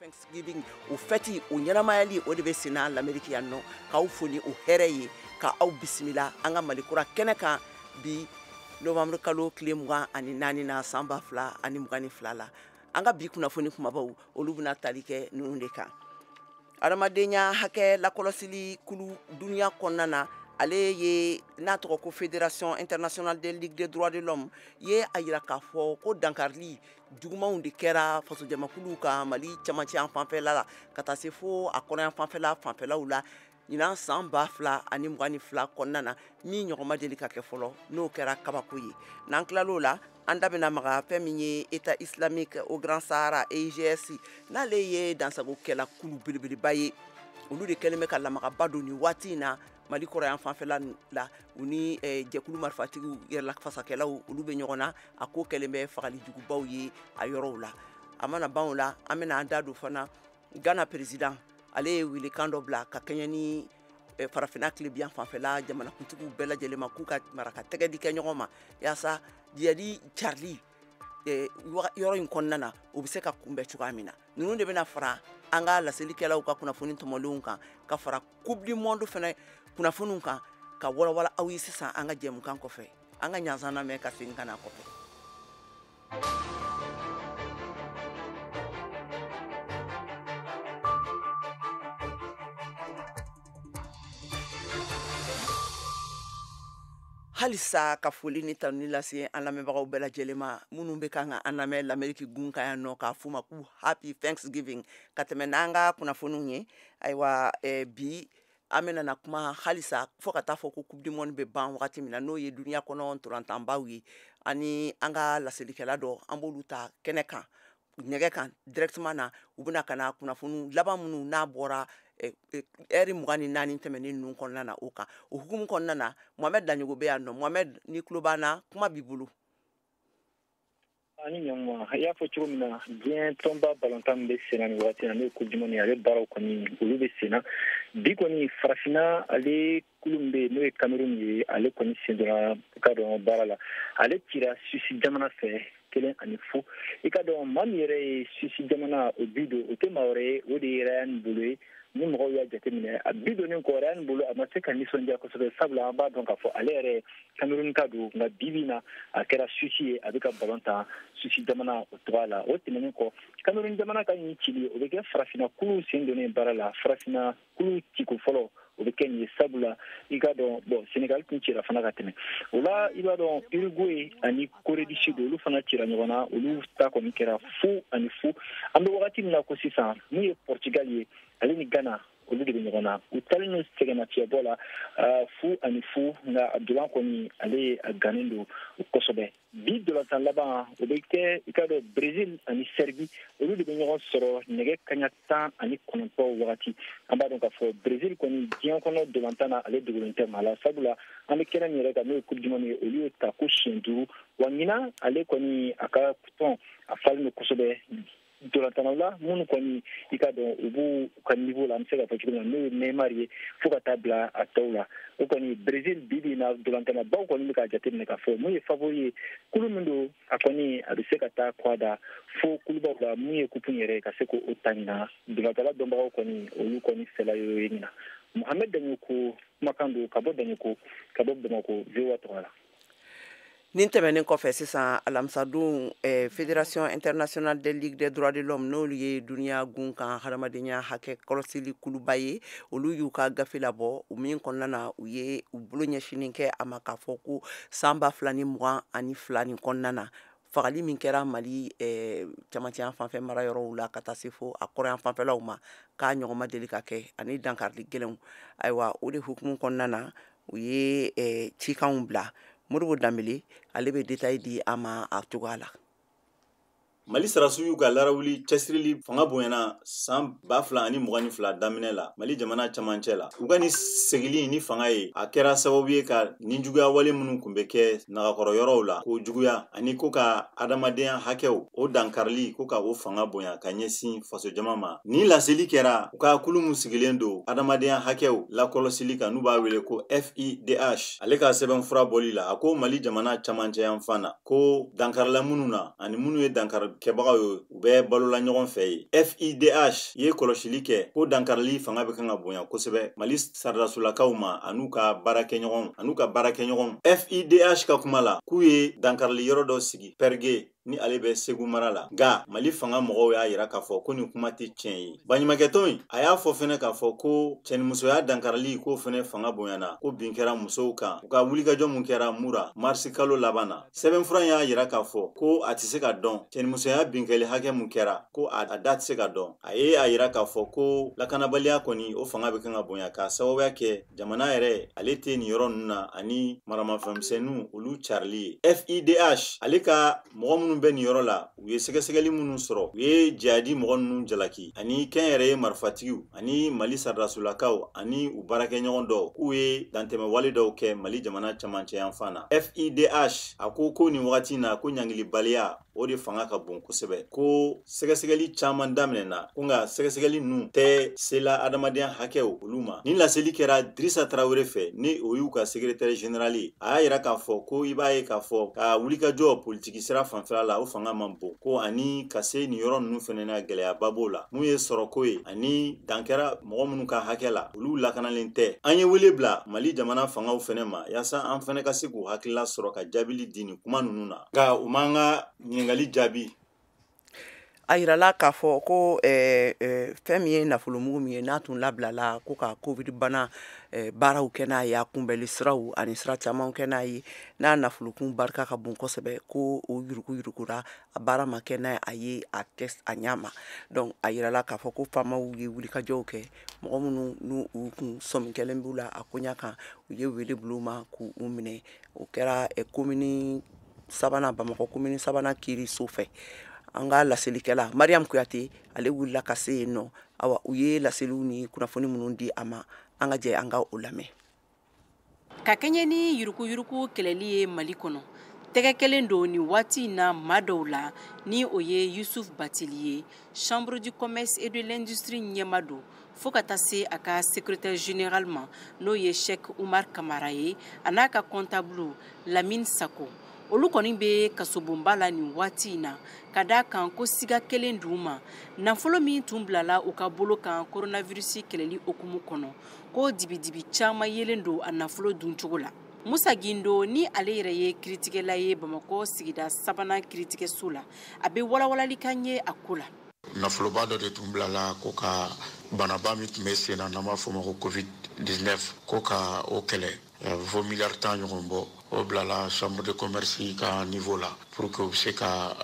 Thanksgiving o fêti o ɲɛnamayali o de bɛ senna l'Amérique yan nɔ k'aw foni o hɛrɛ ye ka aw bisimila an ka Malikura kɛnɛ kan bi novembre kalo tile 24 na san 2022 la an ka bi kunnafoni kumabaw olu bɛna tali kɛ ninnu de kan. Adamadenya hakɛ lakɔlɔsili kulu duniya kɔnɔna na ale ye n'a tɔgɔ ko Fédération internationale des ligues des droits de l'homme ye a yira k'a fɔ ko dankarili jugumanw de kɛra fasojamakuluw ka Mali camancɛ fanfɛla la ka taa se fo a kɔnɔyan fanfɛlaw la ɲinan san 2022 kɔnɔna na min ɲɔgɔn deli ka kɛ fɔlɔ n'o kɛra kabako ye. N'an tilal'o la an da bɛna maga fɛn min ye État islamique au Grand Sahara EIGS n'ale ye dansagokɛla kulu belebeleba ye olu de kɛlen bɛ ka lamagaba don ni waati in na Mali kɔrɔyan fanfɛla la u ni jɛkulu marifatigiw yɛrɛlafasakɛlaw olu bɛ ɲɔgɔn na a ko kɛlen bɛ fagali jugubaw ye a yɔrɔw la. A mana ban o la an bɛna an da don fana Ghana président ale ye welekan dɔ bila ka kɛɲɛ ni farafina tilebiyan fanfɛla jamanakuntigiw bɛɛ lajɛlen ma k'u ka maraka tɛgɛ di kɛ ɲɔgɔn ma yaasa jihadi carili yɔrɔ in kɔnɔna na o bɛ se ka kunbɛn cogoya min na. Ninnu de bɛna fara an ka laselikɛlaw ka kunnafoni tɔmɔlenw kan ka fara coupe du monde fana kunnafoniw kan ka walawala aw ye sisan an ka jɛmukan kɔfɛ an ka ɲanzan lamɛn ka segin ka na kɔfɛ. Halisa ka foli ni tanu lase an lamɛnbagaw bɛɛ lajɛlen ma minnu bɛ kan ka an lamɛn l'Amérique gun kan yan nɔ k'a f'u ma k'u happy Thanksgiving ka tɛmɛ n'an ka kunnafoniw ye. Ayiwa bi an bɛna kuma halisa fo ka taa fɔ ko coupe du monde bɛ ban wagati min na n'o ye duniya kɔnɔ ntolantanbaw ye ani an ka laselikɛla dɔ an b'olu ta kɛnɛ kan nɛgɛ kan directement na u bɛna ka na kunnafoni laban minnu n'a bɔra heure 24 tɛmɛnen ninnu kɔnɔna na o kan o hukumu kɔnɔna na Mohamed Daɲogo bɛ yan nɔ. Mohamed ni tulo b'an na kuma b'i bolo. Ani ɲɔgɔn a y'a fɔ cogo min na diɲɛ tɔnba balontan bɛ senna ni waati na n'o ye coupe du monde ale baaraw kɔni olu bɛ senna bi kɔni farafinna ale kulu min bɛ yen n'o ye Cameroun ye ale kɔni sen donna ka dɔn baara la ale cira Suisse jamana fɛ 1-0 i ka dɔn maa min yɛrɛ ye Suisse jamana o bi don o tɛ maa wɛrɛ ye o de ye Ryan Bolo ye ni mɔgɔw y'a jateminɛ a bi donnen kɔ Ryan Bolo a ma se ka nisɔndiya kosɛbɛ sabula an b'a dɔn k'a fɔ ale yɛrɛ Cameroun ka don nka bi bi na a kɛra Suisse ye a bɛ ka ballon ta Suisse jamana o tɔgɔ la o tɛmɛnen kɔ Cameroun jamana ka nin cili o bɛ kɛ farafinna kulu sen donnen baara la farafinna kulu ciko fɔlɔ o bɛ kɛ nin ye sabula i ka dɔn bon Sénégal tun cira fana ka tɛmɛ o la i b'a dɔn Uruguay ani Corée du Sud olu fana cira ɲɔgɔn na olu ta kɔni kɛra 0-0 an bɛ wagati min na ko sisan mun ye Portugal ye ale ni Ghana olu de bɛ ɲɔgɔn na u talen n'u sɛgɛnnafiɲɛbɔ la 0-0 nka a dolan kɔni ale a gannen don kosɛbɛ bi dolantan laban o bɛ kɛ i ka dɔn Brésil ani Serbie olu de bɛ ɲɔgɔn sɔrɔ nɛgɛ kaɲa 19 wagati an b'a dɔn k'a fɔ Brésil kɔni diɲɛ kɔnɔ dolantan na ale dogolen tɛ maa la sabula an bɛ kɛnɛ min yɛrɛ kan n'o ye coupe du monde ye olu y'o ta ko siɲɛ 5 wa ɲinan ale kɔni a ka tɔn a falen don kosɛbɛ dolantanaw la minnu kɔni i ka dɔn u b'u ka niveau la an bɛ se ka fɔ cogo min na n'o ye Neymar ye fo ka taa bila a tɔw la o kɔni Brésil bi bi na dolantanabaw kɔni bɛ ka jateminɛ k'a fɔ mun ye favori ye kulu min don a kɔni a bɛ se ka taa kɔ da fo kulubaw la mun ye coupe yɛrɛ ye ka se k'o ta ɲina dolantala dɔnbagaw kɔni olu kɔni fɛla ye ɲina Mohamed Daɲoko kumakan don ka bɔ Daɲoko ka bɔ Bamakɔ VOA tɔgɔ la. Nin tɛmɛnen kɔfɛ sisan alamisadon Fédération internationale des ligues des droits de l'homme n'olu ye duniya gun kan hadamadenya hakɛ kɔlɔsili kuluba ye olu y'u ka gafe labɔ u min kɔnɔna na u ye u bolo ɲɛsinin kɛ a ma k'a fɔ ko san 2022 nin kɔnɔna na fagali min kɛra Mali camancɛ fanfɛ mara yɔrɔw la ka taa se fo a kɔrɔyan fanfɛlaw ma k'a ɲɔgɔn deli ka kɛ ani dankarili gɛlɛnw ayiwa o de hukumu kɔnɔna na u ye cikanw bila Modibo Dambele ale bɛ détail di a ma a cogoya la. Mali sarasiw y'u ka larawuli cɛsirili fanga bonyana san 2022 daminɛ la Mali jamana camancɛ la u ka ni segili ni fanga ye a kɛra sababu ye ka nin juguya wale minnu kun bɛ kɛ nagakɔrɔ yɔrɔw la ko juguya ani ko ka adamadenya hakɛw o dankarili ko ka o fanga bonya ka ɲɛsin faso jama ma ni laseli kɛra u ka kulu mun sigilen don adamadenya hakɛw lakɔlɔsili kan n'u b'a wele ko FIDH ale ka sɛbɛn fura bɔli la a ko Mali jamana camancɛ yan fan na ko dankarila minnu na ani minnu ye dankari kɛbagaw ye u bɛ balola ɲɔgɔn fɛ ye. FIDH ye kɔlɔsili kɛ ko dankarili fanga bɛ kan ka bonya kosɛbɛ Mali saridasolakaw ma an'u ka baarakɛɲɔgɔn. FIDH ka kuma la k'u ye dankarili yɔrɔ dɔ sigi Pergue ni ale bɛ Segu mara la. Nga Mali fanga mɔgɔw y'a yira k'a fɔ ko nin kuma tɛ tiɲɛ ye. Baɲumankɛtɔn in a y'a fɔ fɛnɛ k'a fɔ ko cɛnimusoya dankarili k'o fɛnɛ fanga bonyana ko bin kɛra musow kan. U ka wulikajɔ mun kɛra Mura marisi kalo laban na. Sɛbɛnfura y'a yira k'a fɔ ko a tɛ se ka dɔn cɛnimusoya binkɛli hakɛ mun kɛra ko a da tɛ se ka dɔn. A ye a yira k'a fɔ ko lakanabaliya kɔni o fanga bɛ kan ka bonya k'a sababuya kɛ jamana yɛrɛ ale tɛ nin yɔrɔ ninnu na ani maramafɛnmisɛnninw olu carili ye. FIDH ale ka mɔgɔ minnu bɛ nin yɔrɔ la u ye sɛgɛsɛgɛli minnu sɔrɔ u ye jihadi mɔgɔ ninnu jalaki ani kɛnyɛrɛye marifatigiw ani Mali saridasolakaw ani u baarakɛɲɔgɔn dɔw k'u ye dantɛmɛwale dɔw kɛ Mali jamana camancɛ yanfan na. FIDH a ko nin wagati na ko ɲangilibaliya o de fanga ka bon kosɛbɛ ko sɛgɛsɛgɛli caman daminɛna ko nka sɛgɛsɛgɛli ninnu tɛ sela adamadenya hakɛw olu ma. Nin laseli kɛra Dirisa Tarawele fɛ ni o y'u ka secrétaire général ye. A y'a yira k'a fɔ ko i b'a ye k'a fɔ ka wulikajɔ politiki sira fanfɛla la o fanga man bon ko ani ka se nin yɔrɔ ninnu fɛnɛ na gɛlɛyaba b'o la mun ye sɔrɔko ye ani dankɛra mɔgɔ minnu ka hakɛ la olu lakanalen tɛ. An ye wele bila Mali jamana fangaw fɛnɛ ma yaasa an fɛnɛ ka se k'u hakilila sɔrɔ ka jaabili di nin kuma ninnu na nka u m'an ka ɲininkali jaabi. A yirala k'a fɔ ko fɛn min ye nafolomugu min ye n'a tun labilala ko ka covid bana baaraw kɛ n'a ye a kunbɛli siraw ani sira camanw kɛ n'a ye n'a nafolokun barika ka bon kosɛbɛ ko o yuruguyurugura a baara ma kɛ n'a a ye a kɛ a ɲa ma. Donc a yirala k'a fɔ ko faamaw ye wulikajɔw kɛ mɔgɔ minnu n'u kun sɔmi kɛlen b'u la a koɲa kan u ye wele bila u ma k'u minɛ. O kɛra commune sabanan Bamakɔ commune sabanan Kiri so fɛ. An ka laselikɛla Mariam Kuyate ale wulila ka se yen nɔ. Awa u ye laseliw ni kunnafoni minnu di a ma an ka jɛ an ka o lamɛn. Ka kɛɲɛ ni yuruguyurugu kɛlɛli ye Mali kɔnɔ tɛgɛ kelen don ni waati na maa dɔw la ni o ye Yusuf Batili ye Chambre du commerce et de l'industrie ɲɛma don fo ka taa se a ka secrétaire général ma n'o ye Cheikh Umar Kamara ye a n'a ka comptable Lamine Sako. Olu kɔni bɛ kasobonba la nin waati in na ka da kan ko siga kelen d'u ma nafolo min tun bilala u ka bolo kan coronavirus kɛlɛli okumu kɔnɔ ko dibidibi caman yelen don a nafolo duncogo la. Musa Gindo ni ale yɛrɛ ye kiritigɛla ye Bamakɔ sigida sabanan kiritigɛso la a bɛ walawalali kan ye a ko la. Nafoloba dɔ de tun bilala ko ka banaba min tun bɛ sen na n'an b'a fɔ o ma ko covid-19 ko ka o kɛlɛ fo miliyari 10 ɲɔgɔn bɔ o bilala chambre de commerce ka niveau la pour que u bɛ se ka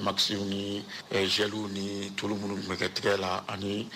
maxiw ni geliw ni tulu minnu tun bɛ kɛ tigɛ la ani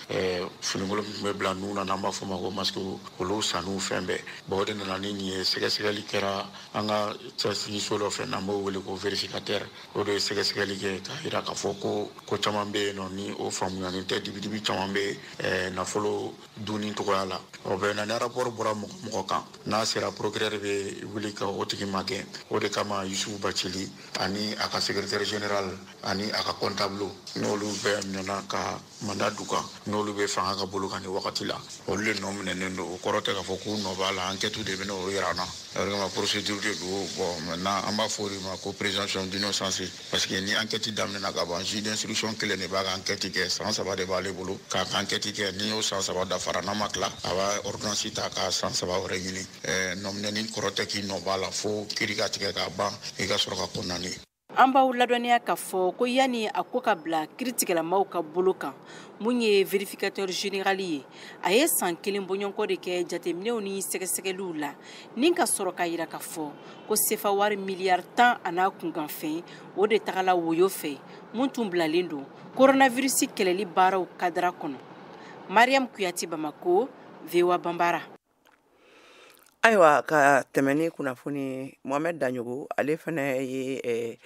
finikolon min tun bɛ bila nun na n'an b'a fɔ o ma ko masque olu sanu fɛn bɛɛ o de nana ni nin ye sɛgɛsɛgɛli kɛra an ka cɛsiriso dɔ fɛ n'an b'o wele ko verificateur o de ye sɛgɛsɛgɛli kɛ k'a jira k'a fɔ ko caman bɛ yen nɔ ni o faamuyalen tɛ dibidibi caman bɛ nafolo dunni cogoya la o bɛ na ni rapport bɔra mɔgɔ kan n'a sera procureur bɛ wuli ka o tigi ma gɛn o de kama Yusufu Bacili ani a ka secrétaire général ani a ka comptable n'olu bɛɛ minɛna ka mandat d'u kan n'olu bɛ fanga ka bolo kan ni wagati la olu de nɔ minɛnen don o kɔrɔ tɛ k'a fɔ k'u nɔ b'a la enquête de bɛ n'o yira an na o de kama procédure de don bon maintenant an b'a fɔ o de ma ko présomption d'innocence parce que ni enquête daminɛna ka ban juge d'instruction kelen de b'a ka enquête kɛ san 3 de b'ale bolo k'a ka enquête kɛ ni y'o san 3 dafara n'a ma tila a b'a ordonnance ta ka san 3 wɛrɛ ɲini nɔminɛni kɔrɔ tɛ k'i nɔ b'a la fo kiiri ka tigɛ k'a ban i ka sɔrɔ ka condamné. An b'aw ladɔnniya k'a fɔ ko yanni a ko ka bila kiiritigɛlamaw ka bolo kan mun ye verificateur général ye a ye san 1 bɔɲɔgɔnko de kɛ jateminɛw ni sɛgɛsɛgɛliw la nin ka sɔrɔ k'a jira k'a fɔ ko sefa wari miliyari 10 a n'a kunkanfɛn o de tagala woyo fɛ mun tun bilalen don coronavirus kɛlɛli baaraw kadira kɔnɔ. Mariam Kuyate, Bamako, VOA Bambara. Ayiwa ka tɛmɛ ni kunnafoni Mohamed Daɲogo ale fana ye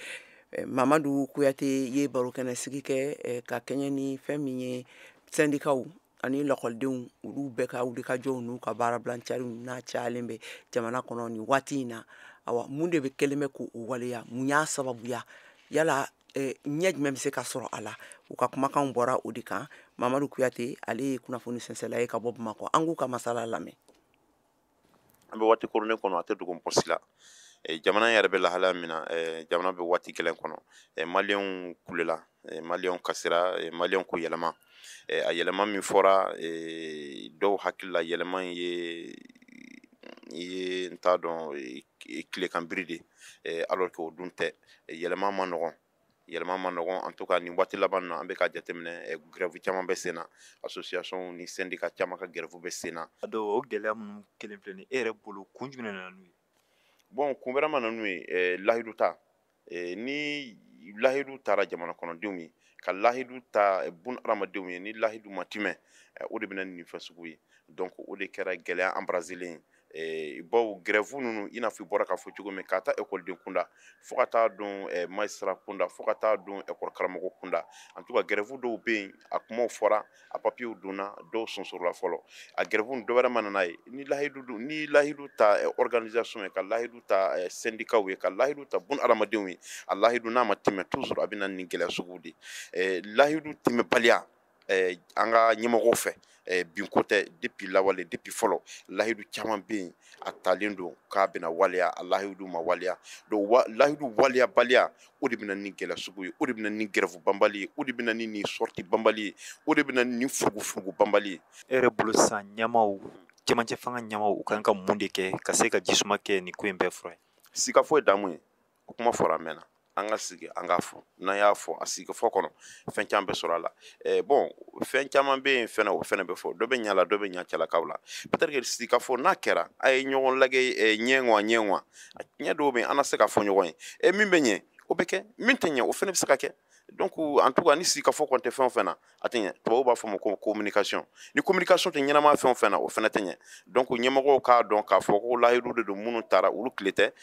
Mamadu Kuyate ye barokɛnɛ sigi kɛ ka kɛɲɛ ni fɛn min ye syndicats ani lakɔlidenw olu bɛɛ ka wulikajɔw n'u ka baarabilancariw n'a cayalen bɛ jamana kɔnɔ nin waati in na. Awa mun de bɛ kɛlen bɛ k'o waleya mun y'a sababuya yala ɲɛ jumɛn bɛ se ka sɔrɔ a la u ka kumakanw bɔra o de kan. Mamadu Kuyate ale ye kunnafoni sɛnsɛnla ye ka bɔ Bamakɔ an k'u ka masala lamɛn. An bɛ waati koronnen kɔnɔ a tɛ dogo mɔgɔ si la jamana yɛrɛ bɛ lahalaya min na jamana bɛ waati gɛlɛn kɔnɔ maliyɛnw kulela maliyɛnw kasira maliyɛnw ko yɛlɛma a yɛlɛma min fɔra dɔw hakili la yɛlɛma ye n t'a dɔn tilekan biri de alors que o dun tɛ yɛlɛma ma nɔgɔn en tout cas nin waati laban na an bɛ ka jateminɛ grève caman bɛ sen na association ni syndicat caman ka grève bɛ sen na a dɔw o gɛlɛya minnu kelen filɛ nin e yɛrɛ bolo kun jumɛn nana n'u ye bon kun wɛrɛ ma na n'u ye lahidu ta ni lahidu taara jamana kɔnɔdenw ye ka lahidu ta bun adamadenw ye ni lahidu ma timɛ o de bɛna nin fɛn sugu ye donc o de kɛra gɛlɛya embrasilen ye baw grève ninnu i n'a fɔ i bɔra k'a fɔ cogo min ka taa ekɔliden kunda fo ka taa dɔn magistrat kunda fo ka taa dɔn ekɔli karamɔgɔ kunda en tout cas grève dɔw bɛ yen a kumaw fɔra a papiyew donna dɔw sonsorola fɔlɔ a grève dɔ wɛrɛ ma nana ye ni lahidu ta organisation ye ka lahidu ta syndicat ye ka lahidu ta bun adamadenw ye a lahidu n'a ma tɛmɛ toujours a bɛ na nin gɛlɛya sugu de lahidu tɛmɛbaliya an ka ɲɛmɔgɔw fɛ binko tɛ depuis lawale depuis fɔlɔ lahidu caman bɛ yen a talen don k'a bɛna waleya a lahidu ma waleya donc lahidu waleyabaliya o de bɛna ni gɛlɛya sugu ye o de bɛna ni grève banbali ye o de bɛna ni nin sorti banbali ye o de bɛna ni fugufugu banbali ye e yɛrɛ bolo sisan ɲɛmaw cɛmancɛ fanga ɲɛmaw u kan ka mun de kɛ ka se ka jisuma kɛ nin ko in bɛɛ fura ye siga foyi damu ye o kuma fɔra a mɛnna an ka sigi an k'a fɔ n'an y'a fɔ a sigi fɔ kɔnɔ fɛn caman bɛ sɔrɔ a la bon fɛn caman bɛ yen fɛnɛ o fɛnɛ bɛ fɔ dɔ bɛ ɲa la dɔ bɛ ɲa cɛlakaw la peut-être que sigi ka fɔ n'a kɛra a ye ɲɔgɔn lajɛ ɲɛ ɲɛ dɔw bɛ yen an na se ka fɔ ɲɔgɔn ye min bɛ ɲɛ o bɛ kɛ min tɛ ɲɛ o fɛnɛ bɛ se ka kɛ donc en tout cas ni sigi ka fɔ kɔni tɛ fɛn o fɛn na a tɛ ɲɛ tubabuw b'a fɔ ma ko communication ni communication tɛ ɲɛnama fɛn o fɛn na o fɛnɛ tɛ ɲɛ donc ɲɛmɔgɔw k'a dɔn k'a fɔ ko lahidu de don minnu taara olu tile tɛ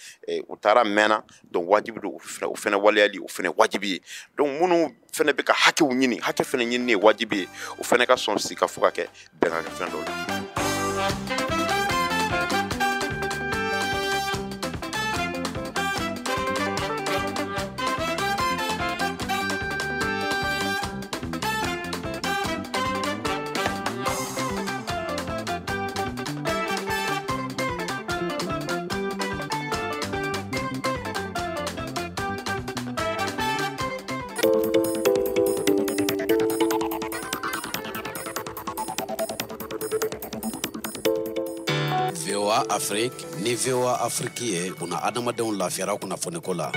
u taara mɛnna donc wajibi don o fɛnɛ waleyali o fɛnɛ wajibi ye donc minnu fɛnɛ bɛ ka hakɛw ɲini hakɛ fɛnɛ ɲinini ye wajibi ye o fɛnɛ ka sɔn sigi ka fɔ ka kɛ bɛn ka kɛ fɛn dɔw la VOA Afrique ni VOA Afrique ye kuna adamadenw lafiyara kunnafoniko la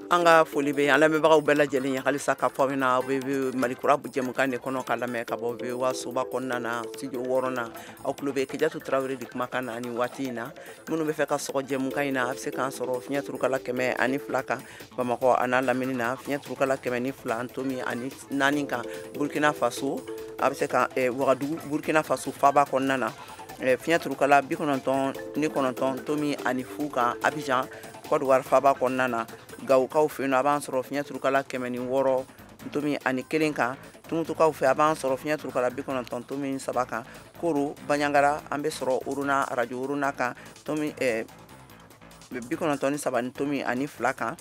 an ka foli bɛ an lamɛnbagaw bɛɛ lajɛlen ye halisa ka fɔ min na bɛ malikura jɛmukan de kɔnɔ ka lamɛn ka bɔ VOA soba kɔnɔna na studio 6 na aw tulo bɛ Kejatu Tarawele de kumakan na ni waati in na minnu bɛ fɛ ka sɔgɔ jɛmukan in na a bɛ se k'an sɔrɔ fiɲɛ turukala 104 kan Bamakɔ a n'a lamini na fiɲɛ turukala 102 Ntomi ani 4 kan Burkina Faso a bɛ se ka Wagadugu Burkina Faso faba kɔnɔna na fiɲɛ turukala 99 Ntomi ani fu kan Abidjan Côte d'Ivoire faba kɔnɔna na Gawukaw fɛ yen a b'an sɔrɔ fiɲɛ turukala 106 Ntomi ani 1 kan Tumutukaw fɛ a b'an sɔrɔ fiɲɛ turukala 90 Ntomi 3 kan Koro Baɲangara an bɛ sɔrɔ Uruna radio Uruna kan Ntomi 93 Ntomi ani 2 kan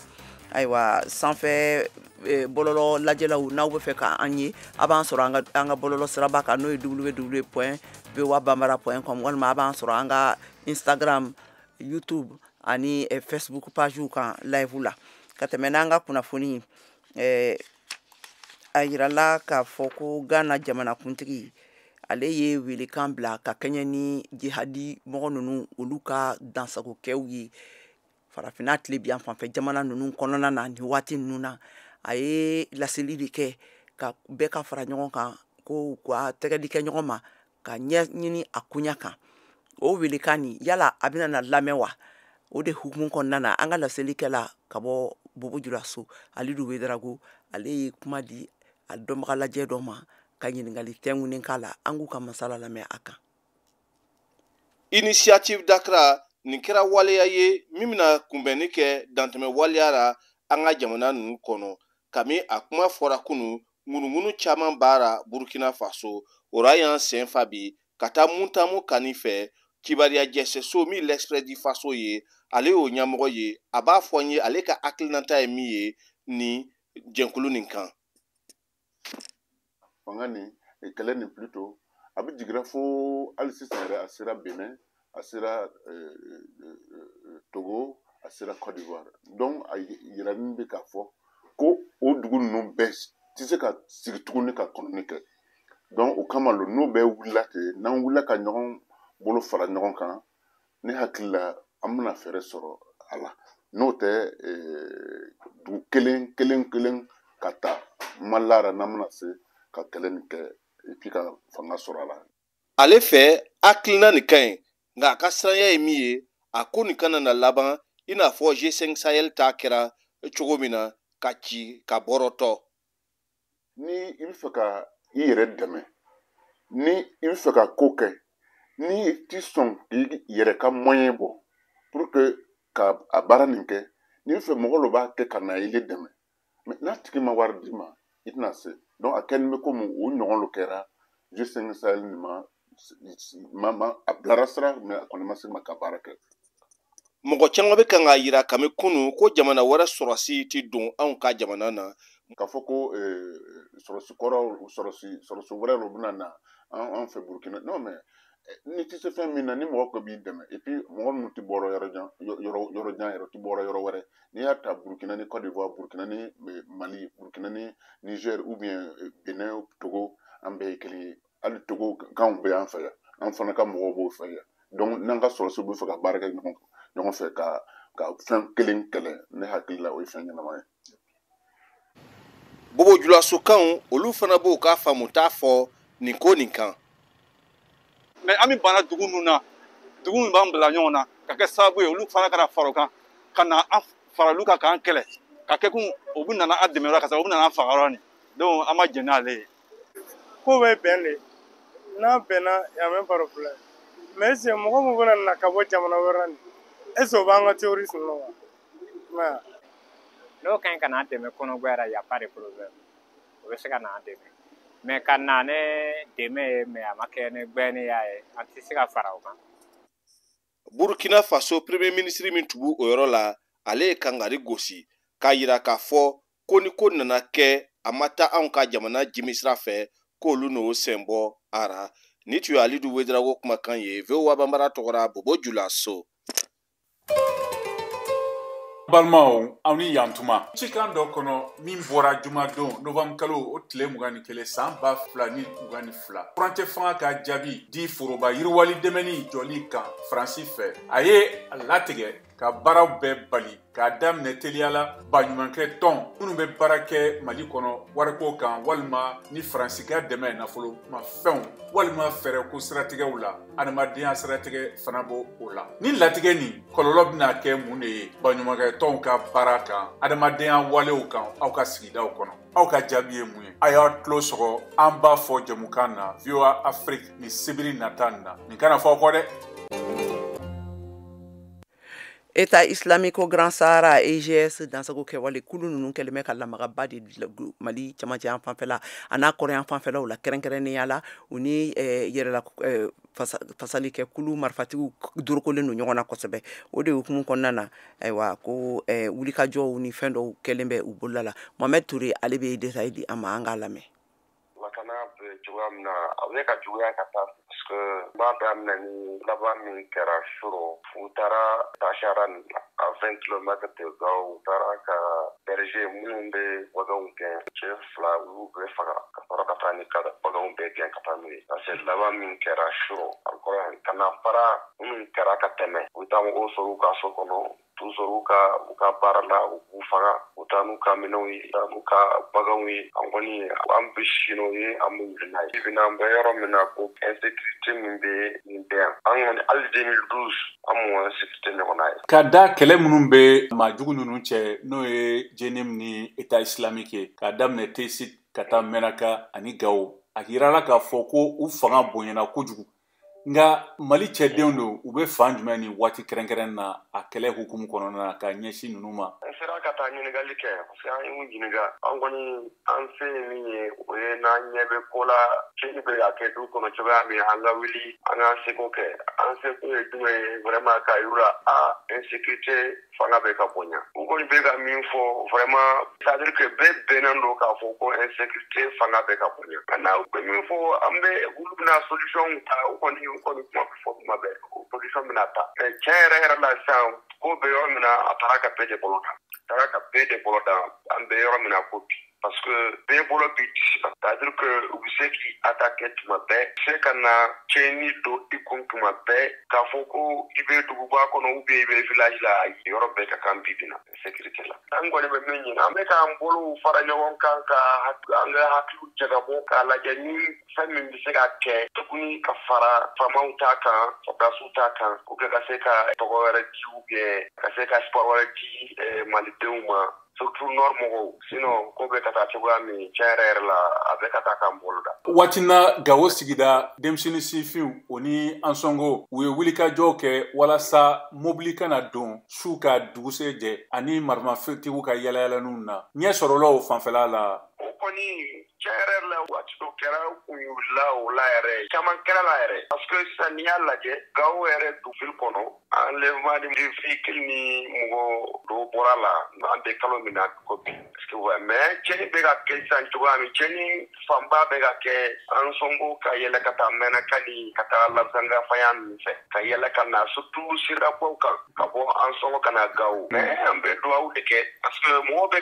ayiwa sanfɛ bɔlɔlɔ lajɛlaw n'aw bɛ fɛ k'an ye a b'an sɔrɔ an ka bɔlɔlɔ siraba kan n'o ye www.voabambara.com walima a b'an sɔrɔ an ka Instagram YouTube ani Facebook page kan live la ka tɛmɛ n'an ka kunnafoni a yirala k'a fɔ ko Ghana jamanakuntigi ale ye welekan bila ka kɛɲɛ ni jihadi mɔgɔ ninnu olu ka dansagokɛw ye farafina tile bi an fanfɛ jamana ninnu kɔnɔna na ni waati ninnu na a ye laseli de kɛ ka bɛɛ ka fara ɲɔgɔn kan ko ka tɛgɛdi kɛ ɲɔgɔn ma ka ɲɛ ɲini a kunya kan o welekan ni yala a bɛna na lamɛn wa o de hukumu kɔnɔna na an ka laselikɛla ka bɔ Bobo Julaso Alidu Wederago ale ye kuma di a dɔnbaga lajɛ dɔ ma ka ɲininkali tɛŋunen k'a la an k'u ka masala lamɛn a kan. Initiative Dakra nin kɛra waleya ye min bɛna kunbɛnni kɛ dantɛmɛ waleya la an ka jamana ninnu kɔnɔ kami a kuma fɔra kunun ŋunuŋunu caman baara Burkina Faso o ra y'an sen fa bi ka taa Muntamu Kani fɛ kibaruya jɛsɛso min l'Express du Faso ye ale y'o ɲɛmɔgɔ ye a b'a fɔ n ye ale ka hakilinata ye min ye ni jɛnkulu nin kan. Fanga nin kɛlɛ nin plutôt a bɛ jigira fo hali sisan yɛrɛ a sera Benin a sera Togo, a sera Côte d'Ivoire. Donc a yira min bɛ k'a fɔ ko o dugu ninnu bɛɛ tɛ se ka sigi tuguni ka kɔnɔni kɛ. Donc o kama n'o bɛɛ wulila ten, n'an wulila ka ɲɔgɔn bolo fara ɲɔgɔn kan, ne hakili la an bɛna fɛɛrɛ sɔrɔ a la. N'o tɛ dugu kelen ka ta Malara n'an bɛna se ka kɛlɛ nin kɛ et puis ka fanga sɔrɔ a la. Ale fɛ hakilina nin ka ɲi nka a ka siranya ye min ye a ko nin kana na laban i n'a fɔ G5 Sahel ta kɛra cogo min na ka ci ka bɔrɔtɔ. Ni i bɛ fɛ ka i yɛrɛ dɛmɛ, ni i bɛ fɛ ka ko kɛ, ni i tɛ sɔn k'i yɛrɛ ka moyen bɔ pour que ka a baara nin kɛ, ni i bɛ fɛ mɔgɔ dɔ b'a kɛ ka na i le dɛmɛ, mais n'a tigi ma wari d'i ma i tɛna se. Donc a kɛlen bɛ komi o ɲɔgɔn dɔ kɛra G5 Sahel nin ma a bilara sira mais a kɔni ma se ma ka baara kɛ. Mɔgɔ caman bɛ kan k'a yira kami kunu ko jamana wɛrɛ sɔrɔsi tɛ don anw ka jamana na. K'a fɔ ko sɔrɔsi wɛrɛ dɔ bɛna na an fɛ Burkina. Non mais ni tɛ se fɛn min na ni mɔgɔ ko b'i dɛmɛ et puis mɔgɔ minnu tɛ bɔ yɔrɔ jan yɛrɛ tɛ bɔ yɔrɔ wɛrɛ. N'i y'a ta Burkina ni Côte d'Ivoire, Burkina ni Mali, Burkina ni Niger ou bien Benin, Togo, an bɛɛ ye kelen ye. Hali Togo kanw bɛ an fɛ yan, an fana ka mɔgɔw b'o fɛ yan. Donc n'an ka sɔrɔsi bɛ fɛ ka baara kɛ ɲɔgɔn fɛ ka fɛn kelen kɛlɛ, ne hakili la o ye fɛn ɲɛnama ye. Bobo Julaso kanw olu fana b'o ka faamu t'a fɔ nin ko nin kan. Mais an bɛ bana dugu ninnu na, dugu min b'an bila ɲɔgɔn na ka kɛ sababu ye olu fana kana fara o kan ka na an fara olu kan k'an kɛlɛ ka kɛ kun o bɛ nana an dɛmɛ ka sɔrɔ o bɛ nana an faga yɔrɔ nin. Donc an ma jɛn n'ale ye. Ko bɛ bɛn de, n'a bɛnna y'a mɛn baro fila ye. Mais est-ce que mɔgɔ min bɛna na ka bɔ jamana wɛrɛ nin, est-ce que o b'an ka théorie sɔrɔ wa? Mais n'o ka ɲi ka n'an dɛmɛ kɔnɔgoya la y a pas de problème, o bɛ se ka n'an dɛmɛ. Mais ka na ne dɛmɛ ye mais a ma kɛ ne gbɛniya ye, an tɛ se ka fara o kan. Burkina Faso premier ministre min tun b'o yɔrɔ la, ale ye kangari gosi k'a yira k'a fɔ ko ni ko nana kɛ a ma taa anw ka jamana jimisira fɛ k'olu n'o sen bɔ a ra. Ni tun ye Alidu Wederawogo kumakan ye, VOA Bambara tɔgɔra Bobo Julaso. Balimaw aw ni yantuma cikan dɔ kɔnɔ min bɔra jumadon novembre kalo o tile 21 san 2022 furancɛ fanga ka jaabi di foroba yiriwali dɛmɛni jɔli kan Faransi fɛ a ye a latigɛ ka baaraw bɛɛ bali k'a daminɛ teliyala baɲumankɛ tɔn minnu bɛ baara kɛ Mali kɔnɔ wariko kan walima ni Faransi ka dɛmɛ nafolo ma fɛnw walima fɛɛrɛ ko siratigɛw la adamadenya siratigɛ fana b'o o la ni latigɛ nin kɔlɔlɔ bɛna kɛ mun de ye baɲumankɛ tɔnw ka baara kan adamadenya walew kan aw ka sigidaw kɔnɔ aw ka jaabi ye mun ye a y'a tulo sɔgɔ an b'a fɔ jamukan na VOA Afrique ni sibiri nata na nin kana fɔ kɔ dɛ. État islamique au Grand Sahara EGS dansago kɛwale kulu ninnu kɛlen bɛ ka lamagaba de Mali camancɛ yan fanfɛla a n'a kɔrɔn yan fanfɛlaw la kɛrɛnkɛrɛnnenya la u ni yɛrɛla fasali kɛ kulu marifatigiw dorokolen don ɲɔgɔn na kosɛbɛ o de hukumu kɔnɔna na ayiwa ko wulikajɔw ni fɛn dɔw kɛlen bɛ u bolola la Mohamed Touré ale bɛ détail di an ma an k'a lamɛn. Lakana bɛ cogoya min na a bɛ ka juguya ka taa parce que b'a daminɛ ni laban min kɛra Soro u taara Tachara à 20 km de Gao u taara ka berger minnu bɛ baganw gɛn cɛ 2 olu bɛ faga ka sɔrɔ ka taa ni baganw bɛɛ gɛn ka taa n'u ye parce que laban min kɛra Soro encore ka na fara minnu kɛra ka tɛmɛ u taa mɔgɔw sɔrɔ u ka so kɔnɔ toujours u ka baara la u b'u faga u taa n'u ka minɛnw ye u taa n'u ka baganw ye an kɔni an bɛ si n'o ye an bɛ wuli n'a ye bi an bɛ yɔrɔ min na ko insécurité min bɛ nin bɛɛ yan an kɔni hali 2012 an m'o insécurité ɲɔgɔn na ye. Ka da kɛlɛ minnu bɛ maajugu ninnu cɛ n'o ye JNIM ni État islamique ye k'a daminɛ Tesit ka taa Menaka ani Gao a yirala k'a fɔ ko u fanga bonyana kojugu nka Mali cɛdenw don u bɛ fan jumɛn ni waati kɛrɛnkɛrɛn na a kɛlɛ hukumu kɔnɔna na ka ɲɛsin ninnu ma. An sera ka taa ɲininkali kɛ parce que an y'u ɲininka an kɔni an se ye min ye o ye n'an ɲɛ bɛ ko la cɛnni bɛ ka kɛ du kɔnɔ cogoya min an ka wuli an k'an seko kɛ an seko ye jumɛn ye vraiment k'a yira insécurité fanga bɛ ka bonya u kɔni bɛ ka min fɔ vraiment c'est à dire que bɛɛ bɛnnen don k'a fɔ ko insécurité fanga bɛ ka bonya maintenant u bɛ min fɔ an bɛ olu bɛna solution ta u kɔni kɔni kuma bɛ fɔ kuma bɛɛ opposition bɛna ta tiɲɛ yɛrɛ yɛrɛ la sisan ko bɛ yɔrɔ min na a taara ka bɛɛ de bolo da an bɛ yɔrɔ min na ko bi parce que bɛɛ bolo bi disi la c'est-à-dire que u bɛ se k'i attaquer tuma bɛɛ se ka na tiɲɛni don i kun tuma bɛɛ k'a fɔ ko i bɛ duguba kɔnɔ ou bien i bɛ village la yɔrɔ bɛɛ ka kan bi na sécurité la an kɔni bɛ min ɲini an bɛ k'an bolo fara ɲɔgɔn kan ka an ka hakiliw jagabɔ k'a lajɛ ni fɛn min bɛ se ka kɛ tuguni ka fara faamaw ta kan sɔrɔdasiw ta kan pour que ka se ka tɔgɔ wɛrɛ di ou bien ka se ka espoir wɛrɛ di malidenw ma surtout nord mɔgɔw sinon ko bɛ ka taa cogoya min tiɲɛ yɛrɛ la a bɛ ka taa k'an bolo da. Waati na Gawo sigida denmisɛnnin sifinw o ni Ansongo u ye wulikajɔw kɛ walasa mobili kana don su ka dugusɛ jɛ ani marimafɛntigiw ka yalayalaniw na ɲɛ sɔrɔla o fanfɛla la. O kɔni tiɲɛ yɛrɛ la waati dɔ kɛra kun wulila o la yɛrɛ caman kɛra la yɛrɛ parce que sisan n'i y'a lajɛ Gawo yɛrɛ dufili kɔnɔ enlèvement de véhicule ni mɔgɔ dɔw bɔra la an bɛ kalo min na ko bi parce que mais cɛnni bɛ ka kɛ sisan cogoya min cɛnni fanba bɛ ka kɛ Ansongo ka yɛlɛ ka taa Mɛnakali ka taa Labzanga faya ninnu fɛ ka yɛlɛ ka na surtout sirabɔw kan ka bɔ Ansongo ka na Gawo mais an bɛ dugawu de kɛ parce que mɔgɔw bɛ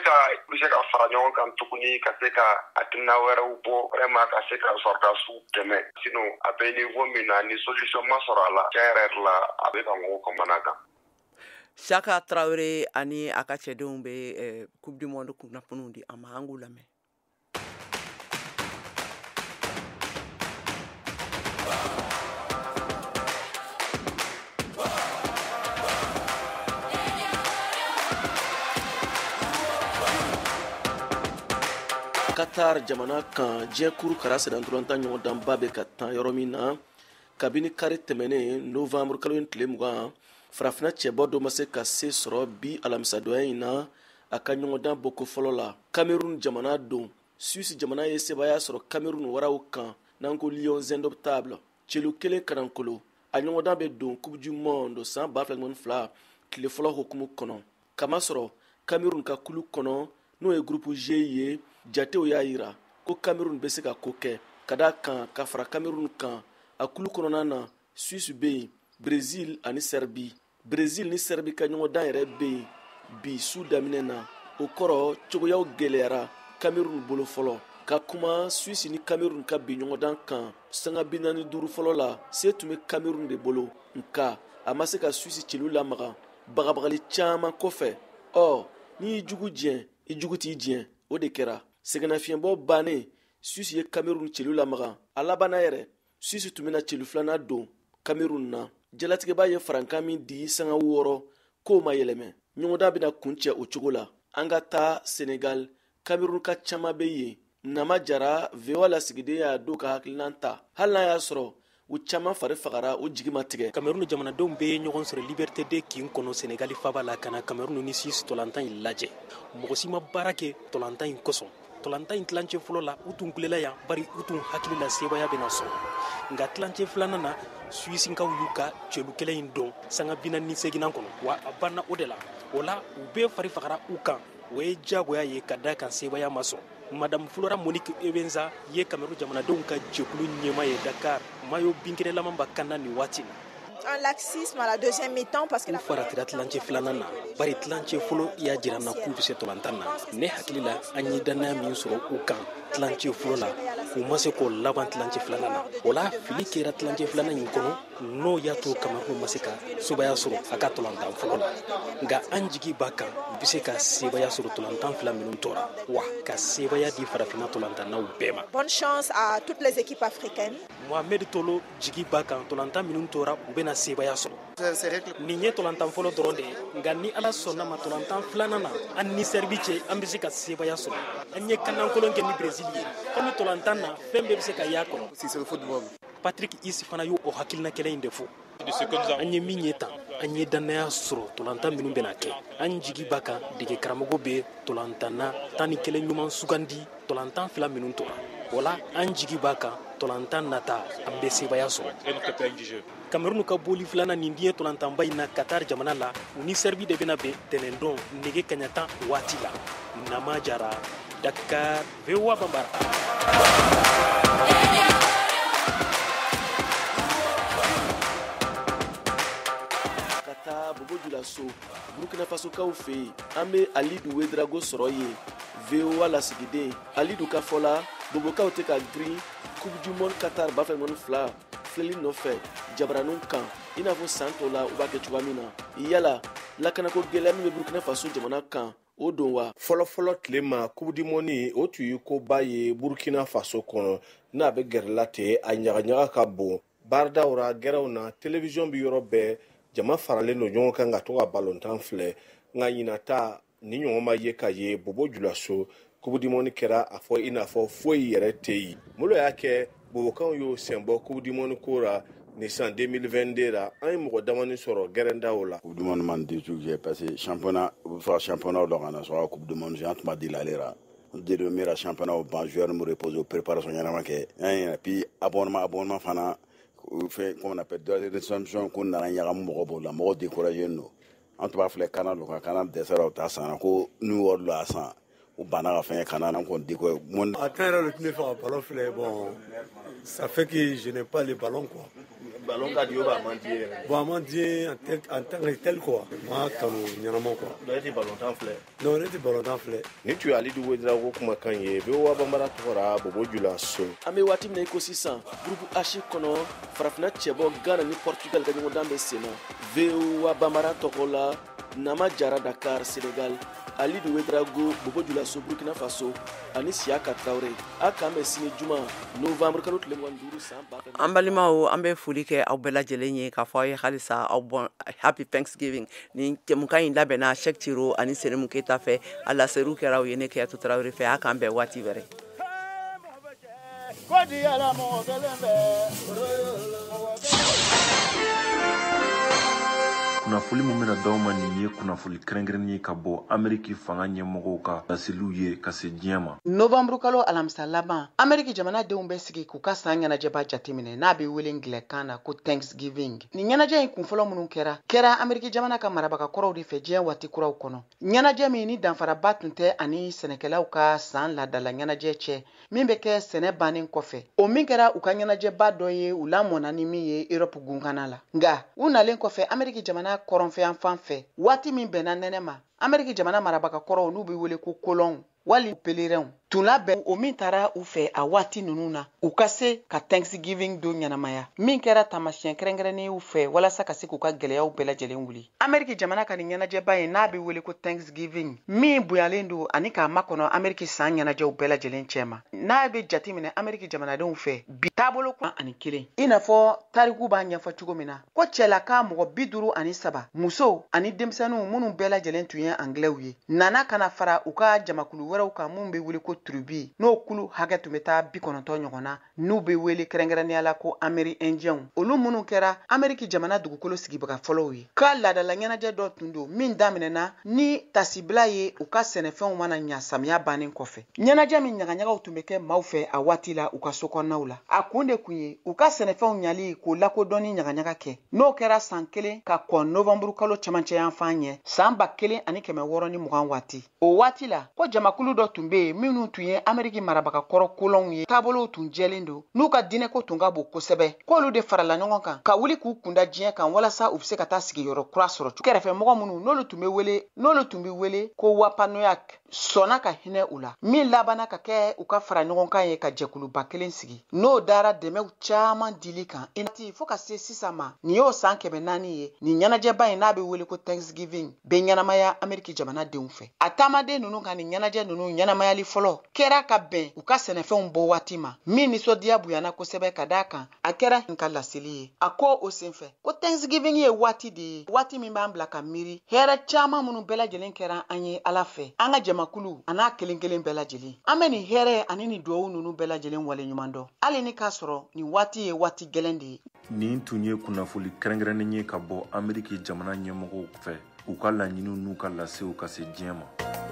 se ka fara ɲɔgɔn kan tuguni ka se ka hakilina wɛrɛw bɔ vraiment ka se ka sɔrɔdasiw dɛmɛ sinon a bɛ niveau min na ni solution ma sɔrɔ a la tiɲɛ yɛrɛ la a bɛ ka mɔgɔw kamana kan. Chaka Traoré ani a ka cɛdenw bɛ coupe du monde kunnafoniw di a ma an k'u lamɛn. Qatar jamana kan diɲɛ kuru kara sedan turantan ɲɔgɔn danba bɛ ka tan yɔrɔ min na kabini kari tɛmɛnen novembre kalo in tile 20 farafina cɛbɔ dɔ ma se ka se sɔrɔ bi alamisadonya in na a ka ɲɔgɔndan bɔko fɔlɔ la. Cameroun jamana don Suisse jamana ye sebaya sɔrɔ Cameroun waraw kan n'an ko Lions Indomptables celu kelen karankolo a ɲɔgɔndan bɛ don Coupe du Monde san 2022 tile fɔlɔ hukumu kɔnɔ kama sɔrɔ Cameroun ka kulu kɔnɔ n'o ye groupe G ye jatew y'a yira ko Cameroun bɛ se ka ko kɛ ka da kan ka fara Cameroun kan a kulu kɔnɔna na Suisse bɛ yen Brésil ani Serbie. Brésil ni Serbie ka ɲɔgɔndan yɛrɛ bɛ yen bi su daminɛ na o kɔrɔ cogoyaw gɛlɛyara Cameroun bolo fɔlɔ ka kuma Suisse ni Cameroun ka bi ɲɔgɔndan kan sanga 45 fɔlɔ la se tun bɛ Cameroun de bolo nka a ma se ka Suisse celu lamaga bagabagali caman kɔfɛ n'i y'i jugu diɲɛ i jugu t'i diɲɛ o de kɛra sɛgɛnnafiɲɛbɔ bannen Suisse ye Cameroun celu lamaga a labanna yɛrɛ Suisse tun bɛna celu filanan don Cameroun na jalatigɛba ye farankan min di sanga 6 k'o ma yɛlɛmɛ ɲɔgɔndan bɛna kuncɛ o cogo la an ka taa Senegal Cameroun ka caman bɛ yen Nama Jara VOA lasigiden y'a dɔw ka hakilinan ta hali n'a y'a sɔrɔ u caman fari fagara o jigi ma tigɛ. Cameroun jamanadenw bɛ ɲɔgɔn sɔrɔ Liberté de kin kɔnɔ Senegal faba la ka na Cameroun ni Suisse tolantan in lajɛ mɔgɔ si ma baara kɛ tolantan in kosɔn tolantan in tilancɛ fɔlɔ la u tun kulela yan bari u tun hakili la sebaya bɛna sɔrɔ nka tilancɛ filanan na Suissekaw y'u ka celu kelen in dɔn sanga 47 kɔnɔ wa a banna o de la o la u bɛɛ fari fagara u kan o ye diyagoya ye ka da kan sebaya ma sɔn Madame Flora Monique Ebenza ye Cameroun jamanadenw ka jɛkulu ɲɛma ye Dakar mayo binkɛnɛlaman ba kanna ni waati na un laxisme à la deuxième mi-temps parce que la faratira tilancɛ filanan na bari tilancɛ fɔlɔ y'a jira na k'u bɛ se tolantan na ne hakili la an ye danaya min sɔrɔ u kan tilancɛ fɔlɔ la u ma se k'o laban tilancɛ filanan na o la fili kɛra tilancɛ filanan in kɔnɔ n'o y'a to Cameroun ma se ka sebaya sɔrɔ a ka tolantan fɔlɔ la nka an jigi b'a kan u bɛ se ka sebaya sɔrɔ tolantan fila minnu tora wa ka sebaya di farafina tolantannaw bɛɛ ma. Bonne chance à toutes les équipes africaines. Mohamed Tolo jigi b'a kan tolantan minnu tora u bɛna sebaya sɔrɔ nin ye tolantan fɔlɔ dɔrɔn de ye nka ni ala sɔnna ma tolantan filanan na an ni Serbie cɛ an bɛ se ka sebaya sɔrɔ an ye kanankolon kɛ ni Brésil ye komi tolantan na fɛn bɛɛ bɛ se ka y'a kɔnɔ. Patrick Is fana y'o hakilina kelen in de fɔ an ye min ye tan an ye danaya sɔrɔ tolantan minnu bɛna kɛ an jigi b'a kan dege karamɔgɔ bɛ tolantanna 11 ɲuman sugandi tolantan fila minnu tora o la an jigi b'a kan tolantan nata an bɛ sebaya sɔrɔ. Cameroun ka boli filanan nin diɲɛ tolantanba in na Qatar jamana la u ni Serbie de bɛna bɛn tɛnɛndɔn nege kaɲa 10 waati la. Nama Jara Dakar VOA Bambara. Faso Burkina Faso kaw fe an be Alidu Wedrago sɔrɔ ye VOA lasigiden Alidu ka fɔ la bobokaw tɛ ka girin Coupe du Monde Qatar b'a fɛ ŋɔni fila filɛli nɔfɛ jabaraniw kan i n'a fɔ san tɔw la u b'a kɛ cogoya min na yala lakanako gɛlɛya min bɛ Burkina Faso jamana kan o don wa fɔlɔfɔlɔ tile ma Coupe du Monde o tun ye koba ye Burkina Faso kɔnɔ n'a bɛ gɛrɛla ten a ɲagaɲaga ka bon baaradaw ra gɛrɛw na télévision bi yɔrɔ bɛɛ jama faralen don ɲɔgɔn kan ka to ka balontan filɛ nka ɲinata ni ɲɔgɔn ma ye ka ye Bobo Julaso Coupe du Monde kɛra a fɔ i n'a fɔ foyi yɛrɛ tɛ yen Molo y'a kɛ bobokanw y'o sɛnbɔ Coupe du Monde ko ra ni san 2022 ra an ye mɔgɔ damani sɔrɔ gɛrɛndaw la Coupe du Monde man déjoué parce que championnat ou soit championnat dɔ kana sɔrɔ Coupe du Monde an tun ma deli ale ra de mera championnat au ban joueur me repose préparation ɲanama kɛ et puis abonnement fana fait comme on appelle de réception qu'on na ɲagamu mɔgɔ b'o la mɔgɔ découragé no an tun b'a filɛ kana lo ka kana dɛsɛra o ta san ko New World la san ou bana ka fɛn kana nan ko déco monde attends le tune faire ballon filé bon ça fait que je n'ai pas le ballon quoi ballon ka dio ba mendier bon mendier en tant que tel quoi moi kanu ɲanama quoi do eti ballon tan filɛ non eti ballon tan filɛ ni tu ali du Wedrago kuma kan ye be wa bambara tɔgɔra Bobo Julaso an bɛ waati min na i ko sisan groupe H kɔnɔ farafina cɛbɔ Ghana ni Portugal ka ɲɔgɔndan bɛ sen na VOA Bambara tɔgɔ la Nama Jara Dakar Senegal Alidu Wedrago Bobo Julaso Burkina Faso ani Siaka Traoré a kan bɛ sini juma novembre kalo tile 25 san ba an balimaw an bɛ foli kɛ aw bɛɛ lajɛlen ye k'a fɔ aw ye halisa aw bɔn happy Thanksgiving ni jɛmukan in labɛnna Cheikh Thiro ani Serimu Keyita fɛ a laseriw kɛra aw ye ne Keyatu Traoré fɛ a kan bɛn waati wɛrɛ kunnafoni min bɛna d'aw ma nin ye kunnafoni kɛrɛnkɛrɛnnen ye ka bɔ Ameriki fanga ɲɛmɔgɔw ka laseliw ye ka se diɲɛ ma. Novembre kalo alamisa laban Ameriki jamanadenw bɛ sigi k'u ka san ɲɛnajɛba jateminɛ n'a bɛ wele ngilɛkan na ko Thanksgiving. Ni ɲɛnajɛ in kunfɔlɔ minnu kɛra Ameriki jamana ka marabagakɔrɔw de fɛ diɲɛ waati kuraw kɔnɔ. Ɲɛnajɛ min ni danfaraba tun tɛ ani sɛnɛkɛlaw ka san ladala ɲɛnajɛ cɛ min bɛ kɛ sɛnɛ bannen kɔfɛ. O min kɛra u ka ɲɛnajɛba dɔ ye u lamɔna ni min ye Europe gunkana la. Nka u nalen kɔfɛ Ameriki jamana kɔrɔnfɛyan fan fɛ waati min bɛnna nɛnɛ ma Ameriki jamana marabagakɔrɔw n'u bɛ wele ko kolɔnw wali pèlerin tun labɛn o min taara u fɛ a waati ninnu na u ka se ka Thanksgiving don ɲɛnamaya min kɛra tamasiyɛn kɛrɛnkɛrɛnnen u fɛ walasa ka se k'u ka gɛlɛyaw bɛɛ lajɛlen wuli Ameriki jamana ka nin ɲɛnajɛba ye n'a bɛ wele ko Thanksgiving min bonyalen don ani k'a makɔnɔ Ameriki san ɲɛnajɛw bɛɛ lajɛlen cɛma n'a bɛ jate minɛ Ameriki jamanadenw fɛ bi taabolo kun ani kelen i n'a fɔ tariku b'a ɲɛfɔ cogo min na ko cɛlaka mɔgɔ 53 musow ani denmisɛnninw minnu bɛɛ lajɛlen tun ye anglɛw ye nana kana fara u ka jamakulu wɛrɛw kan mun bɛ wele ko tribu n'o kulu hakɛ tun bɛ taa 90 ɲɔgɔn na n'u bɛ wele kɛrɛnkɛrɛnnenya la ko Ameri-Indiyɛnw olu minnu kɛra Ameriki jamana dugukolo sigibaga fɔlɔw ye ka laadala ɲɛnajɛ dɔ tun don min daminɛna ni tasibila ye u ka sɛnɛfɛnw mana ɲa samiya bannen kɔfɛ ɲɛnajɛ min ɲagaɲagaw tun bɛ kɛ maaw fɛ a waati la u ka sokɔnɔnaw la a kun de kun ye u ka sɛnɛfɛnw ɲali k'o lakodɔn ni ɲagaɲaga kɛ n'o kɛra san 1 ka kɔn novembre kalo cɛmancɛ yan fan ɲɛ san 1620 waati o waati la ko jamakulu dɔ tun bɛ yen minnu tun ye Ameriki marabagakɔrɔ kolonw ye taabolow tun jɛlen don n'u ka diinɛko tun ka bon kosɛbɛ k'olu de farala ɲɔgɔn kan ka wuli k'u kunda diɲɛ kan walasa u bɛ se ka taa sigiyɔrɔ kura sɔrɔ kɛrɛfɛmɔgɔ minnu n'olu tun bɛ wele ko Wapanoyak sɔnna ka hinɛ u la min labanna ka kɛ u ka fara ɲɔgɔn kan ye ka jɛkuluba kelen sigi n'o dara dɛmɛw caman dili kan inati fo ka se sisan ma nin y'o san 400 ye nin ɲɛnajɛba in n'a bɛ wele ko Thanksgiving bɛ ɲɛnamaya Ameriki jamanadenw fɛ a taamaden ninnu ka nin ɲɛnajɛ ninnu ɲɛnamayali fɔlɔ kɛra ka bɛn u ka sɛnɛfɛnw bɔ waati ma min nisɔndiya bonyana kosɛbɛ ka d'a kan a kɛra n ka laseli ye a ko o senfɛ ko Thanksgiving ye waati de ye waati min b'an bila ka miiri hɛrɛ caman minnu bɛɛ lajɛlen kɛra an ye Ala fɛ an ka jamakulu a n'a kelen kelen bɛɛ lajɛlen an bɛ nin hɛrɛ ani nin duwawu ninnu bɛɛ lajɛlen waleɲuman dɔn hali ni k'a sɔrɔ nin waati ye waati gɛlɛn de ye nin tun ye kunnafoni kɛrɛnkɛrɛnnen ye ka bɔ Ameriki jamana ɲɛmɔgɔw fɛ u ka laɲiniw n'u ka lasew ka se diɲɛ ma